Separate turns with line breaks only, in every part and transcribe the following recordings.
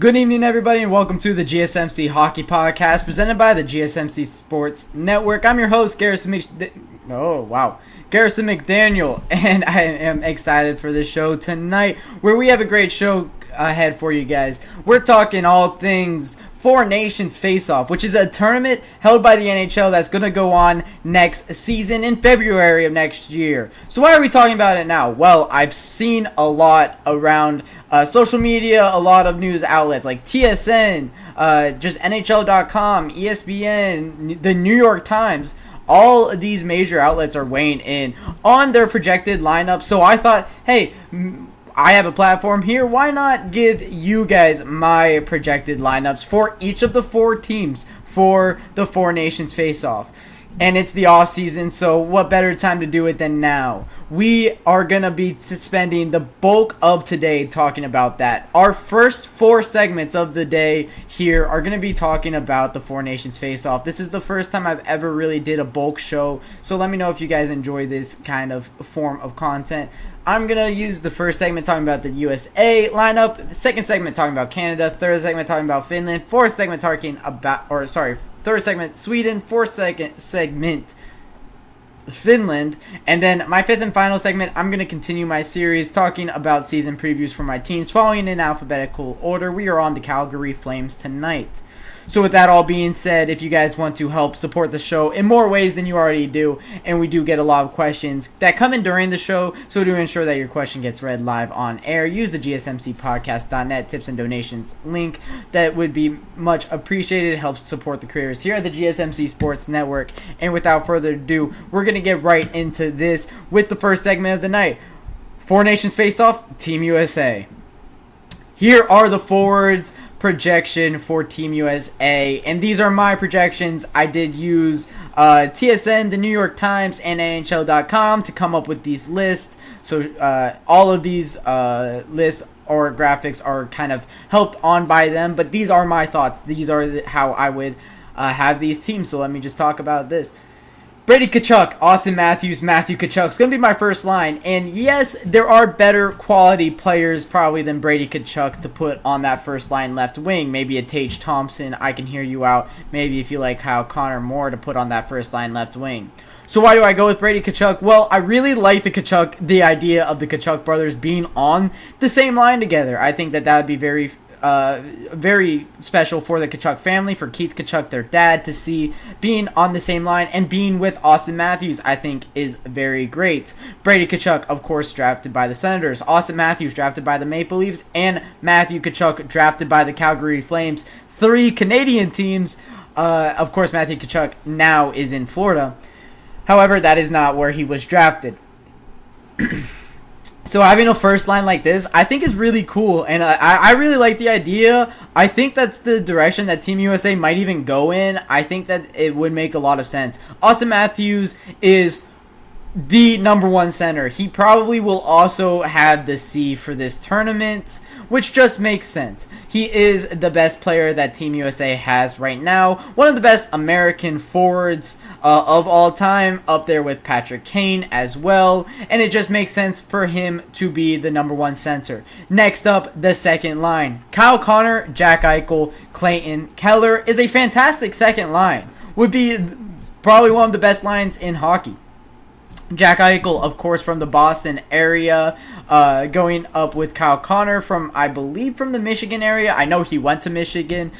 Good evening, everybody, and welcome to the GSMC Hockey Podcast, presented by the GSMC Sports Network. I'm your host, Garrison McDaniel, and I am excited for this show tonight, where we have a great show ahead for you guys. We're talking all things Four Nations Face-Off, which is a tournament held by the NHL that's going to go on next season in February of next year. So why are we talking about it now? Well, I've seen a lot around social media, a lot of news outlets like TSN, just NHL.com, ESPN, the New York Times. All of these major outlets are weighing in on their projected lineup. So I thought, hey, I have a platform here. Why not give you guys my projected lineups for each of the four teams for the Four Nations Face-Off? And it's the off season, so what better time to do it than now? We are going to be spending the bulk of today talking about that. Our first four segments of the day here are going to be talking about the Four Nations Face-Off. This is the first time I've ever really did a bulk show, so let me know if you guys enjoy this kind of form of content. I'm going to use the first segment talking about the USA lineup, the second segment talking about Canada, third segment talking about Finland, third segment Sweden, fourth segment Finland, and then my fifth and final segment, I'm going to continue my series talking about season previews for my teams, following in alphabetical order. We are on the Calgary Flames tonight. So with that all being said, if you guys want to help support the show in more ways than you already do, and we do get a lot of questions that come in during the show, so to ensure that your question gets read live on air, use the GSMCpodcast.net tips and donations link. That would be much appreciated. It helps support the creators here at the GSMC Sports Network. And without further ado, we're going to get right into this with the first segment of the night. Four Nations Face-Off, Team USA. Here are the forwards projection for Team USA, and these are my projections. I did use TSN, the New York Times, and NHL.com to come up with these lists. So all of these lists or graphics are kind of helped on by them, but these are my thoughts. These are how I would have these teams. So let me just talk about this. Brady Tkachuk, Austin Matthews, Matthew Tkachuk. It's going to be my first line. And yes, there are better quality players probably than Brady Tkachuk to put on that first line left wing. Maybe a Tage Thompson. I can hear you out. Maybe if you like Kyle Connor more to put on that first line left wing. So why do I go with Brady Tkachuk? Well, I really like the idea of the Tkachuk brothers being on the same line together. I think that would be very special for the Tkachuk family, for Keith Tkachuk, their dad, to see being on the same line and being with Austin Matthews, I think is very great. Brady Tkachuk, of course, drafted by the Senators. Austin Matthews drafted by the Maple Leafs, and Matthew Tkachuk drafted by the Calgary Flames. Three Canadian teams. Of course, Matthew Tkachuk now is in Florida. However, that is not where he was drafted. So having a first line like this, I think is really cool, and I really like the idea. I think that's the direction that Team USA might even go in. I think that it would make a lot of sense. Austin Matthews is the number one center. He probably will also have the C for this tournament, which just makes sense. He is the best player that Team USA has right now. One of the best American forwards of all time, up there with Patrick Kane as well. And it just makes sense for him to be the number one center. Next up, the second line. Kyle Connor, Jack Eichel, Clayton Keller is a fantastic second line. Would be probably one of the best lines in hockey. Jack Eichel, of course, from the Boston area, going up with Kyle Connor from, I believe, from the Michigan area. I know he went to Michigan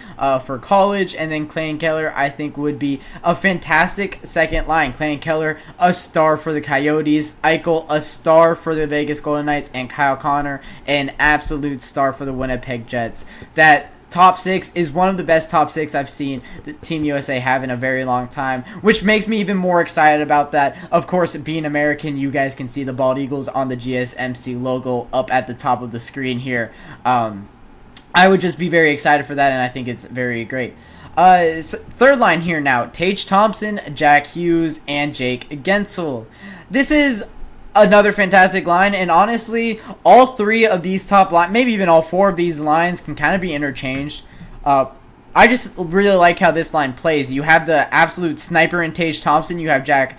for college, and then Clayton Keller, I think, would be a fantastic second line. Clayton Keller, a star for the Coyotes, Eichel, a star for the Vegas Golden Knights, and Kyle Connor, an absolute star for the Winnipeg Jets. That top six is one of the best top six I've seen the Team USA have in a very long time, which makes me even more excited about that. Of course, being American, you guys can see the bald eagles on the GSMC logo up at the top of the screen here. I would just be very excited for that, and I think it's very great. Third line here now, Tage Thompson, Jack Hughes, and Jake Gensel. This is another fantastic line, and honestly, all three of these top lines, maybe even all four of these lines, can kind of be interchanged. I just really like how this line plays. You have the absolute sniper in Tage Thompson. You have Jack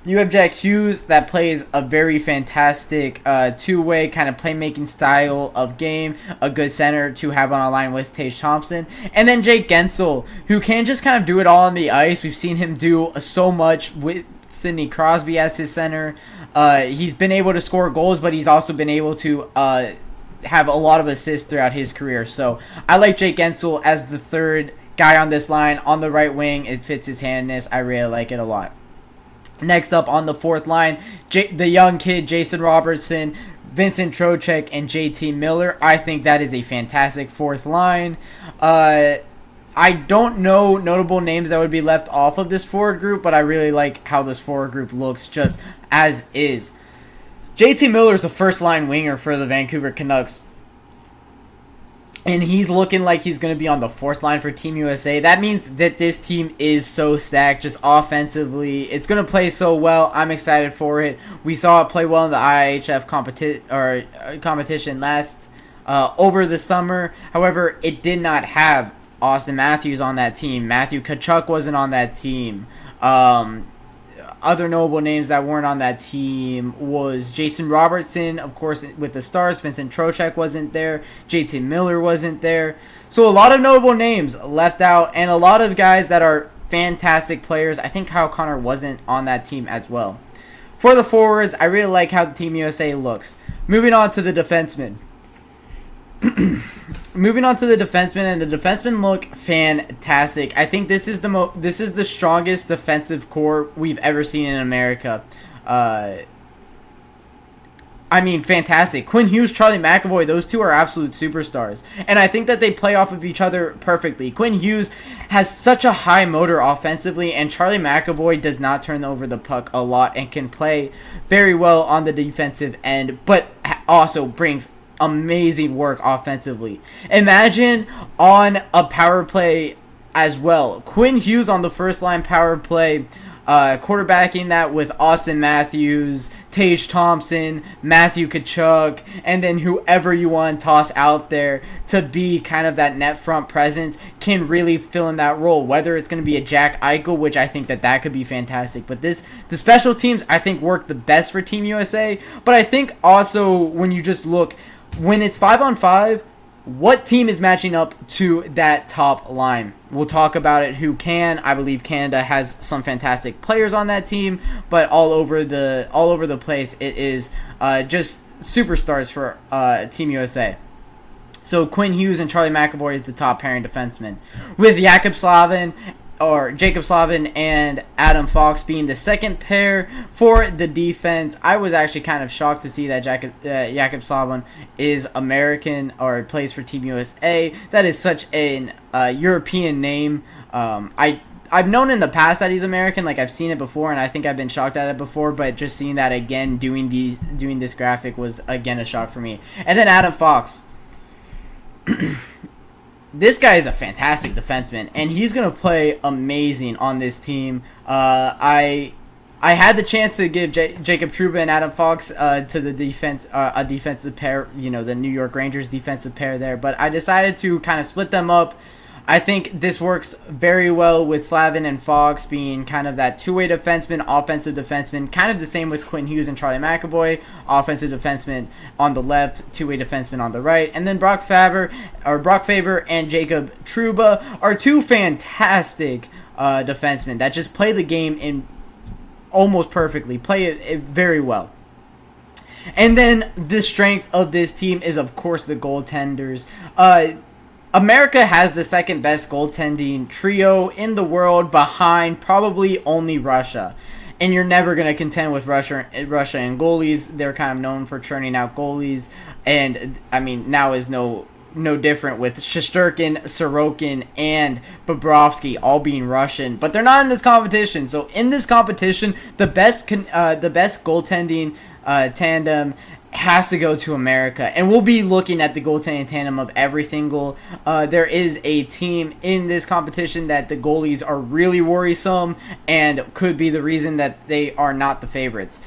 You have Jack Hughes that plays a very fantastic two-way kind of playmaking style of game, a good center to have on a line with Tage Thompson. And then Jake Gensel, who can just kind of do it all on the ice. We've seen him do so much with Sidney Crosby as his center. He's been able to score goals, but he's also been able to have a lot of assists throughout his career. So I like Jake Gensel as the third guy on this line on the right wing. It fits his handness. I really like it a lot. Next up on the fourth line, the young kid, Jason Robertson, Vincent Trocheck, and JT Miller. I think that is a fantastic fourth line. I don't know notable names that would be left off of this forward group, but I really like how this forward group looks just as is. JT Miller is a first-line winger for the Vancouver Canucks. And he's looking like he's going to be on the fourth line for Team USA. That means that this team is so stacked just offensively. It's going to play so well. I'm excited for it. We saw it play well in the IHF competition last over the summer. However, it did not have Austin Matthews on that team. Matthew Tkachuk wasn't on that team. Other notable names that weren't on that team was Jason Robertson, of course, with the Stars. Vincent Trocheck wasn't there. JT Miller wasn't there. So a lot of notable names left out, and a lot of guys that are fantastic players. I think Kyle Connor wasn't on that team as well. For the forwards, I really like how Team USA looks. Moving on to the defensemen. And the defensemen look fantastic. I think this is the strongest defensive core we've ever seen in America. Fantastic. Quinn Hughes, Charlie McAvoy, those two are absolute superstars. And I think that they play off of each other perfectly. Quinn Hughes has such a high motor offensively, and Charlie McAvoy does not turn over the puck a lot and can play very well on the defensive end, but also brings amazing work offensively. Imagine on a power play as well. Quinn Hughes on the first line power play, quarterbacking that with Austin Matthews, Tage Thompson, Matthew Tkachuk, and then whoever you want to toss out there to be kind of that net front presence can really fill in that role. Whether it's going to be a Jack Eichel, which I think that could be fantastic. But the special teams I think work the best for Team USA. But I think also when you just look, when it's 5-on-5, what team is matching up to that top line? We'll talk about it. Who can? I believe Canada has some fantastic players on that team, but all over the place, it is just superstars for Team USA. So Quinn Hughes and Charlie McAvoy is the top pairing defenseman, with Jacob Slavin and Adam Fox being the second pair for the defense. I was actually kind of shocked to see that Jacob Slavin is American or plays for Team USA. That is such an European name. I've known in the past that he's American, like I've seen it before, and I think I've been shocked at it before, but just seeing that again doing this graphic was again a shock for me. And then Adam Fox. This guy is a fantastic defenseman, and he's going to play amazing on this team. I had the chance to give Jacob Trouba and Adam Fox to the defense, a defensive pair, the New York Rangers defensive pair there, but I decided to kind of split them up. I think this works very well with Slavin and Fox being kind of that two-way defenseman, offensive defenseman, kind of the same with Quinn Hughes and Charlie McAvoy, offensive defenseman on the left, two-way defenseman on the right, and then Brock Faber and Jacob Trouba are two fantastic defensemen that just play the game in almost perfectly, play it very well. And then the strength of this team is, of course, the goaltenders. America has the second best goaltending trio in the world, behind probably only Russia. And you're never going to contend with Russia and goalies. They're kind of known for churning out goalies. And, now is no different with Shesterkin, Sorokin, and Bobrovsky all being Russian. But they're not in this competition. So in this competition, the best goaltending tandem has to go to America, and we'll be looking at the goaltending tandem of every single. There is a team in this competition that the goalies are really worrisome and could be the reason that they are not the favorites.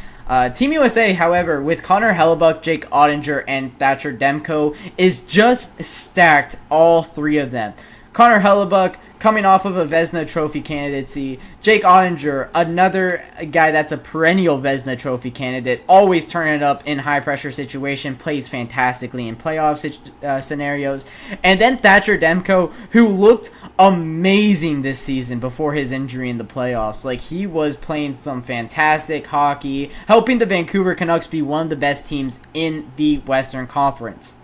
Team USA, however, with Connor Hellebuyck, Jake Ottinger, and Thatcher Demko, is just stacked, all three of them. Connor Hellebuyck coming off of a Vezina Trophy candidacy. Jake Ottinger, another guy that's a perennial Vezina Trophy candidate, always turning it up in high-pressure situation, plays fantastically in playoff scenarios. And then Thatcher Demko, who looked amazing this season before his injury in the playoffs. Like, he was playing some fantastic hockey, helping the Vancouver Canucks be one of the best teams in the Western Conference.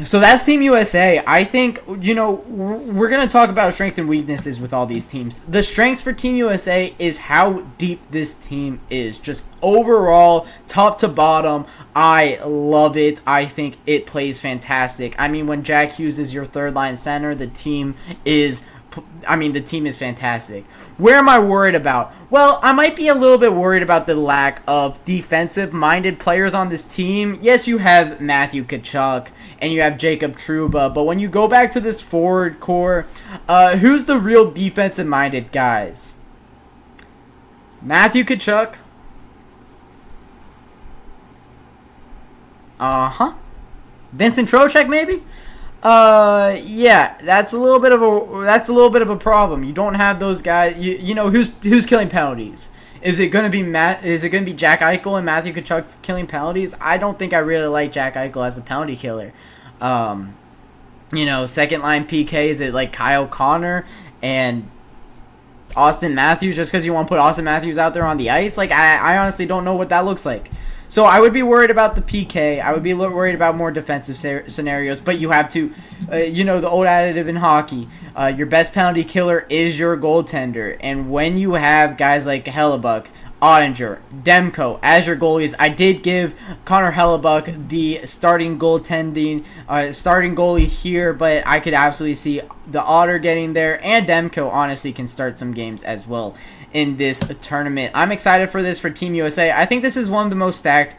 So that's Team USA. I think, we're going to talk about strengths and weaknesses with all these teams. The strength for Team USA is how deep this team is. Just overall, top to bottom, I love it. I think it plays fantastic. I mean, when Jack Hughes is your third-line center, the team is fantastic. Where am I worried about? Well, I might be a little bit worried about the lack of defensive-minded players on this team. Yes, you have Matthew Tkachuk and you have Jacob Trouba, but when you go back to this forward core, who's the real defensive-minded guys? Matthew Tkachuk. Vincent Trocheck, maybe? Yeah, that's a little bit of a problem. You don't have those guys. You know who's killing penalties? Is it gonna be Jack Eichel and Matthew Tkachuk killing penalties? I don't think I really like Jack Eichel as a penalty killer. Second line PK, is it like Kyle Connor and Austin Matthews, just because you want to put Austin Matthews out there on the ice? Like, I honestly don't know what that looks like. So I would be worried about the PK. I would be worried about more defensive scenarios. But you have to, the old additive in hockey, your best penalty killer is your goaltender. And when you have guys like Hellebuck, Ottinger, Demko as your goalies, I did give Connor Hellebuck the starting goalie here, but I could absolutely see the Otter getting there, and Demko honestly can start some games as well in this tournament. I'm excited for this for Team USA. I think this is one of the most stacked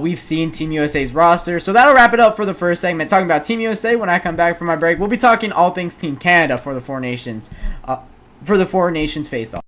we've seen Team USA's roster. So that'll wrap it up for the first segment, talking about Team USA. When I come back from my break, we'll be talking all things Team Canada for the Four Nations face-off.